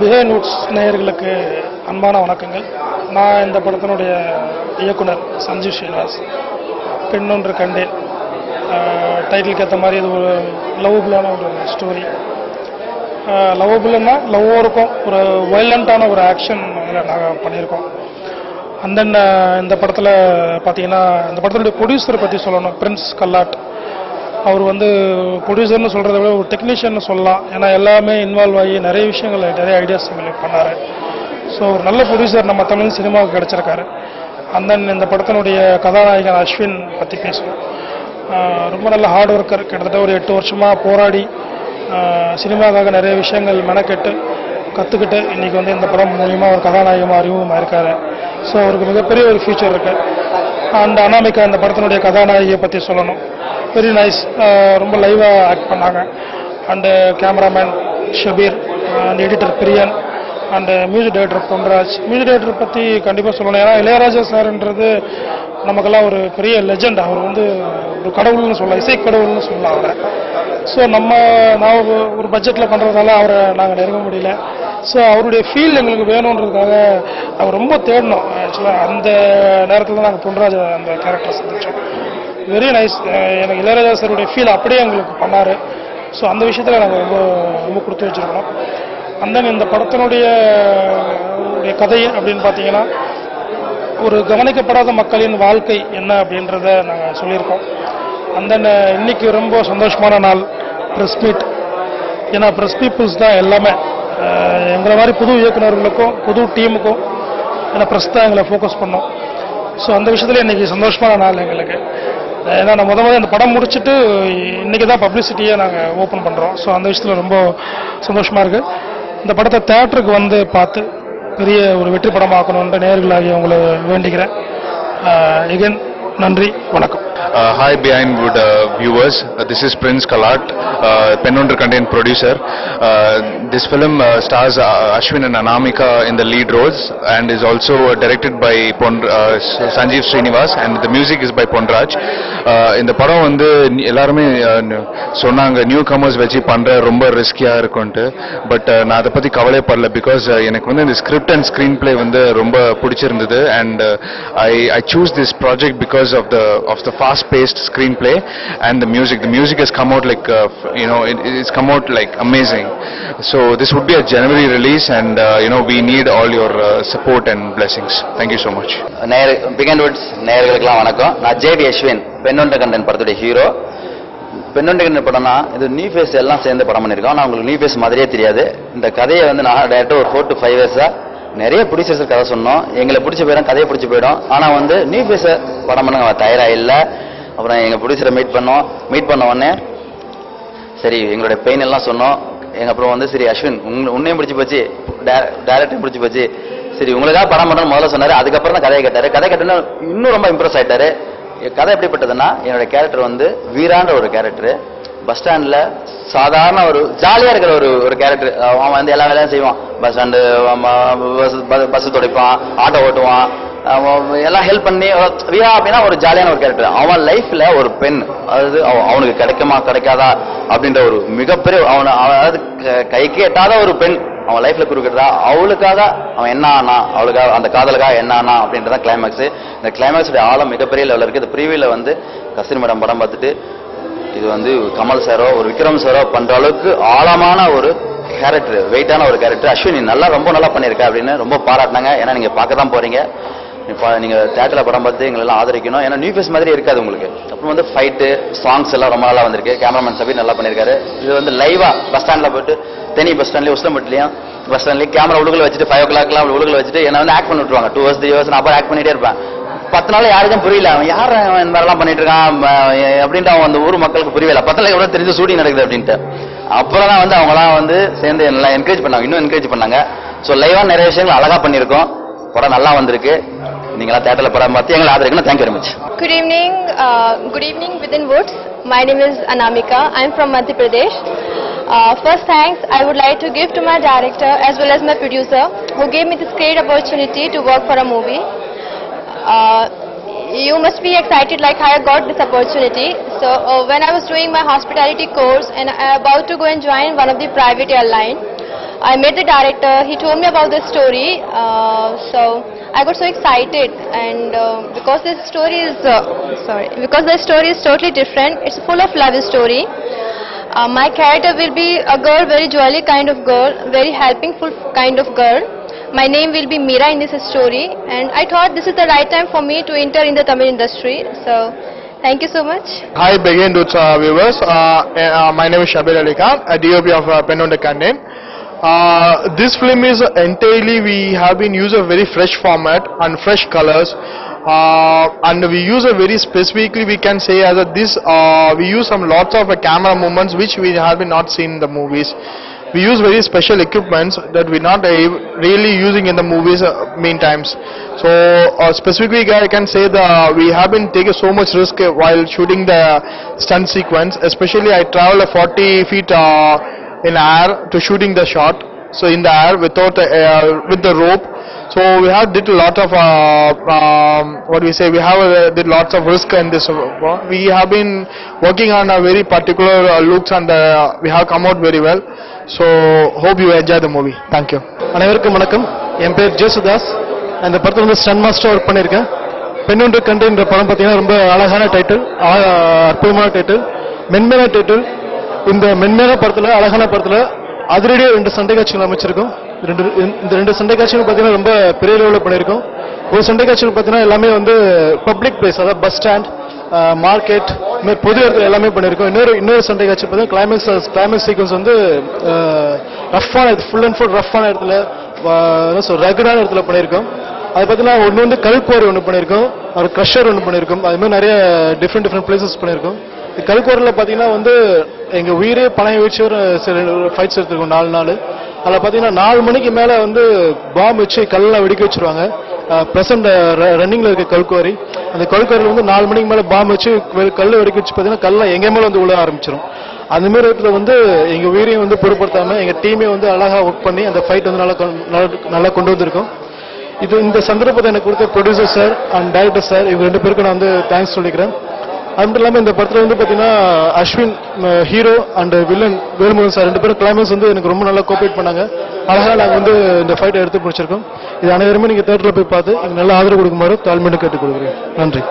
Behind Woods நேயர்களுக்கு அன்பான வணக்கங்கள். நான் இந்த படத்தினுடைய இயக்குனர் சஞ்சீவ் ஸ்ரீனிவாஸ். பெண்ணொன்று கண்டேன் டைட்டிலுக்கு ஏற்ற மாதிரி இது ஒரு லவ்வபுளான ஒரு ஸ்டோரி. லவ்வபுள்னா லவ்வும் இருக்கும், ஒரு வயலண்ட்டான ஒரு ஆக்ஷன் அதில் நாங்கள் பண்ணியிருக்கோம். அண்ட் தென் இந்த படத்தில் பார்த்தீங்கன்னா இந்த படத்தினுடைய ப்ரொடியூசரை பற்றி சொல்லணும். பிரின்ஸ் கல்லாட் அவர் ப்ரொடியூசர்னு சொல்கிறத விட ஒரு டெக்னீஷியன் சொல்லலாம். ஏன்னா எல்லாமே இன்வால்வ் ஆகி நிறைய விஷயங்கள் நிறைய ஐடியாஸ் எங்களுக்கு பண்ணார். ஸோ ஒரு நல்ல ப்ரொடியூசர் நம்ம தமிழ் சினிமாவுக்கு கிடச்சிருக்காரு. அண்ட் தென் இந்த படத்தினுடைய கதாநாயகன் அஸ்வின் பற்றி பேசுவோம். ரொம்ப நல்ல ஹார்ட் ஒர்க்கர். கிட்டத்தட்ட ஒரு 8 வருஷமாக போராடி சினிமாவுக்காக நிறைய விஷயங்கள் மெனக்கெட்டு கற்றுக்கிட்டு இன்றைக்கி இந்த படம் மூலிமா ஒரு கதாநாயகமாக அறிமுகமாக இருக்கார். ஸோ அவருக்கு மிகப்பெரிய ஒரு ஃபியூச்சர் இருக்குது. அண்ட் அனாமிகா இந்த படத்தினுடைய கதாநாயகியை பற்றி சொல்லணும். வெரி நைஸ், ரொம்ப லைவாக ஆக்ட் பண்ணாங்க. And cameraman Shabir and editor Priyan and music director Ponraj. Music director பற்றி கண்டிப்பாக சொல்லணும். ஏன்னா இளையராஜா சார்ன்றது நமக்கெல்லாம் ஒரு பெரிய லெஜண்ட். அவர் ஒரு கடவுள்னு சொல்லலாம், இசை கடவுள்னு சொல்லலாம் அவரை. ஸோ நான் ஒரு பட்ஜெட்டில் பண்ணுறதால அவரை நாங்கள் நெருங்க முடியல. ஸோ அவருடைய ஃபீல் எங்களுக்கு வேணுன்றதுக்காக அவர் ரொம்ப தேடணும். ஆக்சுவலாக அந்த நேரத்தில் நாங்கள் பொன்ராஜ் அந்த கேரக்டரை சந்தித்தோம். Very nice. எனக்கு இளையராஜா சாருடைய ஃபீல் அப்படியே எங்களுக்கு பண்ணார். ஸோ அந்த விஷயத்தில் நாங்கள் ரொம்ப கொடுத்து வச்சுருக்கோம். அந்த இந்த படத்தினுடைய கதை அப்படின்னு பார்த்தீங்கன்னா ஒரு கவனிக்கப்படாத மக்களின் வாழ்க்கை என்ன அப்படின்றத நாங்கள் சொல்லியிருக்கோம். அந்த இன்னைக்கு ரொம்ப சந்தோஷமான நாள் ப்ரெஸ் மீட். ஏன்னா ப்ரெஸ் பீப்புள்ஸ் தான் எல்லாமே. எங்களை மாதிரி புது இயக்குநர்களுக்கும் புது டீமுக்கும் ஏன்னா ப்ரெஸ் தான் எங்களை ஃபோக்கஸ் பண்ணோம். ஸோ அந்த விஷயத்தில் இன்றைக்கி சந்தோஷமான நாள் எங்களுக்கு. ஏன்னா நான் முதல்ல இந்த படம் முடிச்சுட்டு இன்றைக்கி தான் பப்ளிசிட்டியை நாங்கள் ஓப்பன் பண்ணுறோம். ஸோ அந்த விஷயத்தில் ரொம்ப சந்தோஷமாக இருக்குது. இந்த படத்தை தேட்டருக்கு பார்த்து பெரிய ஒரு வெற்றி படமாக்கணுன்ற நேயர்களாகி உங்களை வேண்டிக்கிறேன். எகன் நன்றி, வணக்கம். Hi Behind Wood viewers, this is Prince Kalat, Pennondru Kandayan producer. This film stars Ashwin and Anamika in the lead roles and is also directed by Sanjeev Srinivas and the music is by Ponraj. இந்த படம் எல்லாருமே சொன்னாங்க new commerce வச்சு பண்ற ரொம்ப ரிஸ்கியா இருக்கும்ட்டு. But நான் அதை பத்தி கவலைப்படல. பிகாஸ் எனக்கு இந்த ஸ்கிரிப்ட் அண்ட் ஸ்கிரீன் பிளே ரொம்ப பிடிச்சிருந்தது. And I choose this project because of the fast-paced screenplay and the music. The music has come out like it's come out like amazing. So this would be a January release, and we need all your support and blessings. Thank you so much. Behind Woods நேயர்களுக்கு வணக்கம். நான் JD Ashwin, பெண்ணொன்று கண்டன் படத்துடைய hero. பெண்ணொன்று கண்டன் படம்னா இது new face எல்லாம் சேர்ந்து படம் பண்ணியிருக்கோம். நான் உங்களுக்கு நியூ ஃபேஸ் மாதிரியே தெரியாது. இந்த கதையை நான் டேரக்டாக ஒரு 4 to 5 years நிறைய ப்ரொடியூசர்ஸ் கதை சொன்னோம். எங்களை பிடிச்சி போயிடும், கதையை பிடிச்சி போயிடும். ஆனால் நியூ ஃபேஸ் படம் பண்ண தயாராக இல்லை. அப்புறம் எங்கள் ப்ரொடியூசரை மீட் பண்ண உடனே சரி எங்களுடைய பெயின் எல்லாம் சொன்னோம். அப்புறம் சரி அஸ்வின் உன்னையும் பிடிச்சி போச்சு, டேரக்டரையும் பிடிச்சி போச்சு, சரி உங்களுக்காக படம் பண்ணுறோன்னு முதல்ல சொன்னார். அதுக்கப்புறம் தான் கதையை கேட்டார். கதை கேட்டோன்னா இன்னும் ரொம்ப இம்ப்ரெஸ் ஆகிட்டாரு. கதை எப்படிப்பட்டதுன்னா என்னோட கேரக்டர் வீரான்ற ஒரு கேரக்டரு. பஸ் ஸ்டாண்டில் சாதாரண ஒரு ஜாலியாக இருக்கிற ஒரு கேரக்டர். அவன் எல்லா வேலையும் செய்வான். பஸ் ஸ்டாண்டு பஸ் துடைப்பான், ஆட்டோ ஓட்டுவான், எல்லாம் ஹெல்ப் பண்ணி வீரா அப்படின்னா ஒரு ஜாலியான ஒரு கேரக்டர். அவன் லைஃப்ல ஒரு பெண், அதாவது அவனுக்கு கிடைக்குமா கிடைக்காதா அப்படின்ற ஒரு மிகப்பெரிய அதாவது கைக்கு எட்டாத ஒரு பெண் அவன் லைஃப்ல குறுக்கிட்டதா, அவளுக்காக அவன் என்ன ஆனா, அவளுக்காக அந்த காதலுக்காக என்ன ஆனா அப்படின்றதான் கிளைமேக்ஸ். இந்த கிளைமேக்ஸுடைய ஆழம் மிகப்பெரிய லெவலில் இருக்கு. இந்த ப்ரீவியூல கஸ்தூரி மேடம் படம் பார்த்துட்டு இது கமல் சாரோ ஒரு விக்ரம் சாரோ பண்ற அளவுக்கு ஆழமான ஒரு கேரக்டர், வெயிட்டான ஒரு கேரக்டர். அஸ்வினி ரொம்ப நல்லா பண்ணியிருக்க அப்படின்னு ரொம்ப பாராட்டினாங்க. ஏன்னா நீங்க பார்க்க தான் போறீங்க. நீங்க தியேட்டர்ல படம் பார்த்து எங்களெல்லாம் ஆதரிக்கணும். ஏன்னா நியூ ஃபேஸ் மாதிரி இருக்காது உங்களுக்கு. அப்புறம் ஃபைட்டு சாங்ஸ் எல்லாம் ரொம்ப நல்லா வந்திருக்கு. கேமராமேன் சபீர் நல்லா பண்ணியிருக்காரு. இது லைவா பஸ் ஸ்டாண்ட்ல போயிட்டு தேனி பஸ் ஸ்டாண்ட்லயும் உஸ்லம்பட்டிலையும் பஸ் ஸ்டாண்ட்லயும் கேமரா உழுகுல வச்சுட்டு 5 o'clockலாம் உழுகுல வச்சுட்டு என்ன ஆக்ட் பண்ணி விட்டுருவாங்க. 2 years 3 years நான் அப்புறம் ஆக்ட் பண்ணிட்டே இருப்பேன். 10 நாள் யாருக்கும் புரியல அவன் யார் இந்த மாதிரிலாம் பண்ணிட்டு இருக்கான் அப்படின்ட்டு அவன் ஊர் மக்களுக்கு புரியல. 10 நாள் எவ்வளவு தெரிஞ்சு ஷூட்டிங் நடக்குது அப்படின்ட்டு. அப்புறம் தான் அவங்களாம் சேர்ந்து நல்லா என்கரேஜ் பண்ணாங்க, இன்னும் என்கரேஜ் பண்ணாங்க. ஸோ லைவா நிறைய விஷயங்கள் அழகா பண்ணியிருக்கோம். படம் நல்லா வந்திருக்கு. நீங்களா தியேட்டர்ல படம் பார்த்து எங்களை ஆதரிக்கணும். Thank you very much. Good evening Within Woods. My name is Anamika. I am from Madhya Pradesh. First thanks I would like to give to my director as well as my producer who gave me this great opportunity to work for a movie. You must be excited like how I got this opportunity. So when I was doing my hospitality course and I about to go and join one of the private airline, I met the director, he told me about the story, so I got so excited, and because the story is totally different, it's full of love story. My character will be a girl, very jolly kind of girl, very helpingful kind of girl. My name will be Meera in this story, and I thought this is the right time for me to enter in the Tamil industry. So, thank you so much. Hi, Begin Dudes viewers. My name is Shabir Ali Khan, a DOP of Pennonda Kannan. This film is entirely, we have been used a very fresh format and fresh colors. And we use a very specifically, we can say as a this, we use some lots of camera movements which we have not seen in the movies. We use very special equipments that we're not really using in the movies many times. So specifically I can say that we have been taking so much risk while shooting the stunt sequence. Especially I travel 40 feet in air to shooting the shot. So in the air without with the rope. So we have did a lot of did lots of risk in this. We have been working on a very particular looks, and we have come out very well. So hope you enjoy the movie. Thank you. அனைவருக்கும் வணக்கம். என் பேர் ஜேசுதாஸ். இந்த படத்துல வந்து stun master work பண்ணியிருக்கேன். பெண்ணொன்று கண்டேன்ற படம் பார்த்தீங்கன்னா ரொம்ப அழகான டைட்டில், அற்புதமான டைட்டில், மென்மையான டைட்டில். இந்த மென்மையான படத்துல, அழகான படத்துல அதிரடியே 2 சண்டை காட்சிகள் அமைச்சிருக்கோம். இந்த 2 சண்டை காட்சிகள் பார்த்தீங்கன்னா ரொம்ப பெரிய லெவலில் பண்ணியிருக்கோம். ஒரு சண்டை காட்சிகள் பார்த்தீங்கன்னா எல்லாமே வந்து பப்ளிக் பிளேஸ், அதாவது பஸ் ஸ்டாண்ட், மார்க்கெட், பொது இடத்துல எல்லாமே பண்ணியிருக்கோம். இன்னொரு சண்டை காட்சி பார்த்தீங்கன்னா கிளைமேக்ஸ் சீக்வன்ஸ் வந்து ரஃப்பான, ஃபுல் அண்ட் ஃபுல் ரஃப்பான இடத்துல, ரகடான இடத்துல பண்ணியிருக்கோம். அது பார்த்தீங்கன்னா ஒன்று வந்து கல்குவாரி ஒன்று பண்ணியிருக்கோம், ஒரு க்ரஷர் ஒன்று பண்ணியிருக்கோம். அது மாதிரி நிறைய டிஃப்ரெண்ட் பிளேசஸ் பண்ணியிருக்கோம். கல்குவாரியில் பார்த்தீங்கன்னா வந்து எங்கள் உயிரே பணம் வச்சு ஒரு ஃபைட்ஸ் எடுத்துருக்கோம் 4 நாள். அதில் பார்த்தீங்கன்னா 4 மணிக்கு மேலே வந்து பாம்பு வச்சு கல்லாம் வெடிக்க வச்சுருவாங்க. ப்ரெசண்ட் ரன்னிங்கில் இருக்க கல்குவாரி, அந்த கல்குவாரியில் வந்து 4 மணிக்கு மேலே பாம்பு வச்சு கல் வெடிக்க வச்சு பார்த்தீங்கன்னா கல்லாம் எங்கள் மேலே வந்து உள்ள ஆரம்பிச்சிடும். அந்தமாரி இடத்துல வந்து எங்கள் உயிரையும் வந்து பொருட்படுத்தாமல் எங்கள் டீமே வந்து அழகாக ஒர்க் பண்ணி அந்த ஃபைட் வந்து நல்லா கொண்டு வந்திருக்கோம். இந்த சந்தர்ப்பத்தை எனக்கு கொடுத்த producer sir and director sir, இவங்க 2 பேருக்கும் நான் வந்து தேங்க்ஸ் சொல்லிக்கிறேன். அது மட்டும் இல்லாமல் இந்த படத்தில் வந்து பார்த்தீங்கன்னா Ashwin hero and villain Velmurugan sir 2 பேரும் கிளைமேக்ஸ் வந்து எனக்கு ரொம்ப நல்லா கோஆப்ரேட் பண்ணாங்க. அழகாக நாங்கள் வந்து இந்த ஃபைட்டை எடுத்து முடிச்சிருக்கோம். இது அனைவருமே நீங்கள் தேட்டரில் போய் பார்த்து எங்களுக்கு நல்ல ஆதரவு கொடுக்குமாறு தாழ்மையோடு கேட்டுக் கொள்கிறேன். நன்றி.